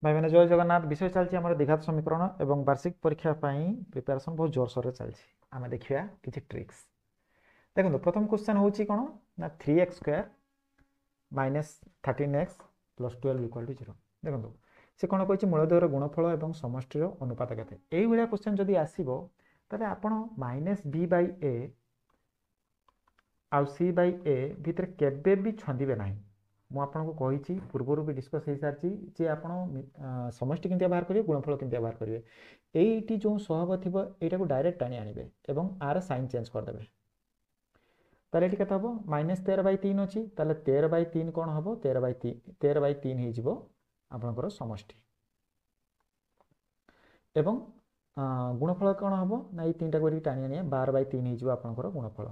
भाई मैंने जय जगन्नाथ विषय चलती आम द्विघात समीकरण और वार्षिक परीक्षा प्रिपेरेसन बहुत जोरसोर चलती आम देखा किसी ट्रिक्स देखो प्रथम क्वेश्चन हूँ कौन ना 3x² -13x + 12 = 0 देखो से कौन कही मूलद्वयर गुणफल और समष्टिर अनुपात केते यही क्वेश्चन जदि आसो तेल आप -b/a आउ c/a भितर केबे भी छंदे ना मुझे कही पूर्वर भी डिस्कस हो सारी जे आप समष्टि केमती बाहर करेंगे गुणफल केमती बाहर करेंगे ये जो सहग थी यहाँ डायरेक्ट टाणी आने और आर साइन चेंज करदे ताले ये केते हम -13/3 अच्छी 13/3 कौन हम 13/3 हो आपणकर समष्टि एवं गुणफल कौन हम ना ये 3 टाक टाणी आने 12/3 हो आपणकर गुणफल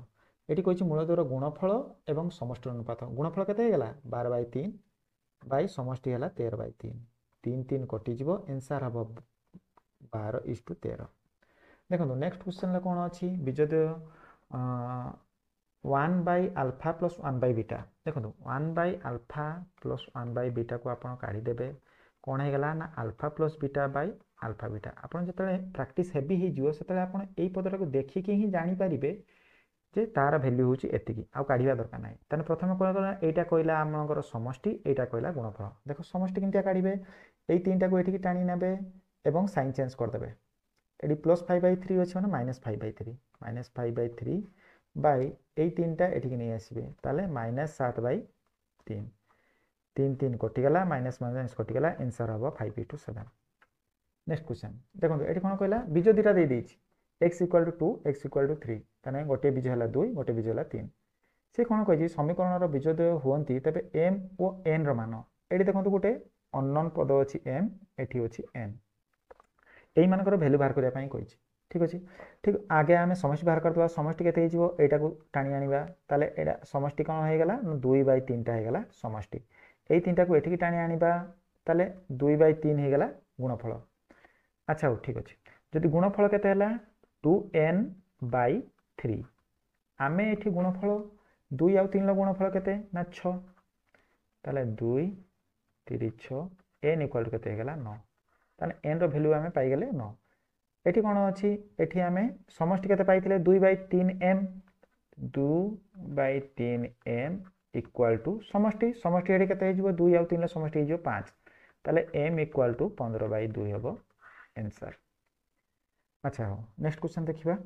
ये कही मूलद्वयर गुणफल और समष्टि अनुपात गुणफल केते 12/3 बाई समष्टि है 13/3 3 3 कटिज एनसार हम 12:13 देखो नेक्स्ट क्वेश्चन कौन अच्छी बीजद्वय 1/α + 1/β देखो 1/α + 1/β को आप काढ़ीदेवे कौन होगा ना α + β/α आप जो प्रैक्टिस हेवी हो से पदटा को देखिकी ही जानीपर जे तार भैल्यू हूँ एति आउ काढ़ा दरकार ना तेना प्रथम कौन कला यहाँ कहला आमर समष्टि यहाँ कहला गुणफल देख समष्टि केमती काढ़े ये 3 टाक ये टाणी ने और साइन चेंज करदे ये +5/3 अच्छे मैंने -5/3 -5/3 बाय ये 3 टा ये नहीं आसबे ताले -7/3 3 3 कटिगला माइनस माइनस कटिगला एनसर हम 5/7 नेक्स्ट क्वेश्चन देखो ये कौन कहला बीज दुटा दे x = 2 x = 3 ताने गोटे बीज है 2 गोटे बीज है 3 से कौन कही समीकरण बीजद्वय हमें तेज m और n मान ये देखो गोटे अननोन पद अच्छी m एटी अच्छी n यही मानकर भैल्यू बाहर करने कही ठीक अच्छे ठीक आगे आम समष्टि बाहर करदे समष्टि केते यहाँ को टाणी आना ताले यहाँ समष्टि कौन होगा 2/3 टा होगा समष्टि यही 3 टाक ये टाणी आना ताले 2/3 होगा गुणफल अच्छा हो ठीक अच्छे जदि गुणफल केते 2n/3 आम ये गुणफल 2 आउ 3 गुणफल केते ना 6 ताले 2 3 6 n = केते होगा 9 ताले n रो वैल्यू आम पाइगले 9 एठी कौन अच्छी एठी आम समष्टि केते पाइथिले 2/3m 2/3m = समष्टि समष्टि ये केते हो 2 आउ 3 समष्टि हो 5 ताले m = 15/2 हम आंसर अच्छा हो नेक्स्ट क्वेश्चन देखिबा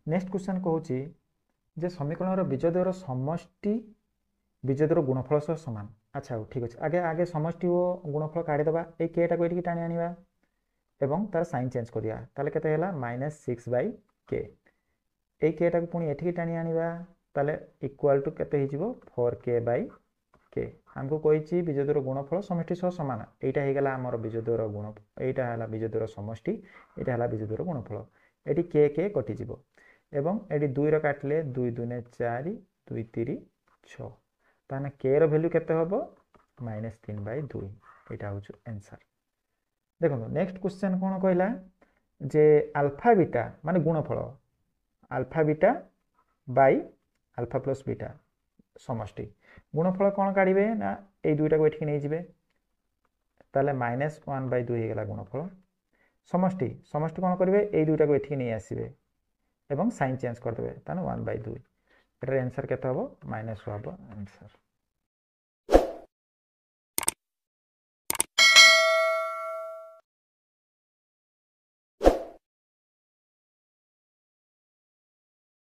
नेक्स्ट क्वेश्चन कहूँ जे समीकरण बीजद्वयर समष्टि बीजद्वयर गुणफल सह समान अच्छा हो ठीक अच्छे आगे आगे समष्टि और गुणफल काढ़ीदे ये केटा को टाणी आना और तार साइन चेंज करिया ताले केते होला -6/k ये केटा को पुणी एठी टाणी आना ताले इक्वल टू केते हो 4k/k हमको कही बीजद्वयर गुणफल समष्टि सह सामान यहाँ होगा आमर बीजद्वयर गुण यहाँ है बीजद्वयर समष्टि यहाँ है बीजद्वयर गुणफल ये k कटिज एवं ये 2 काटिले 2 2 4 2 3 6 ताने k रो वैल्यू केते होबो -3/2 यहाँ हूँ आंसर देखो नेक्स्ट क्वेश्चन कौन कहला जे α β माने गुणफल α β बाई α + β समष्टि गुणफल कौन काढ़े ना ये 2 टाक ये नहीं जाए ताले -1/2 होगा गुणफल समष्टि समष्टि कौन करेंगे ये 2 टाक ये नहीं आसबे और साइन चेंज करदे ताने 1/2 एटार आंसर केते होबो -1 होबो आंसर।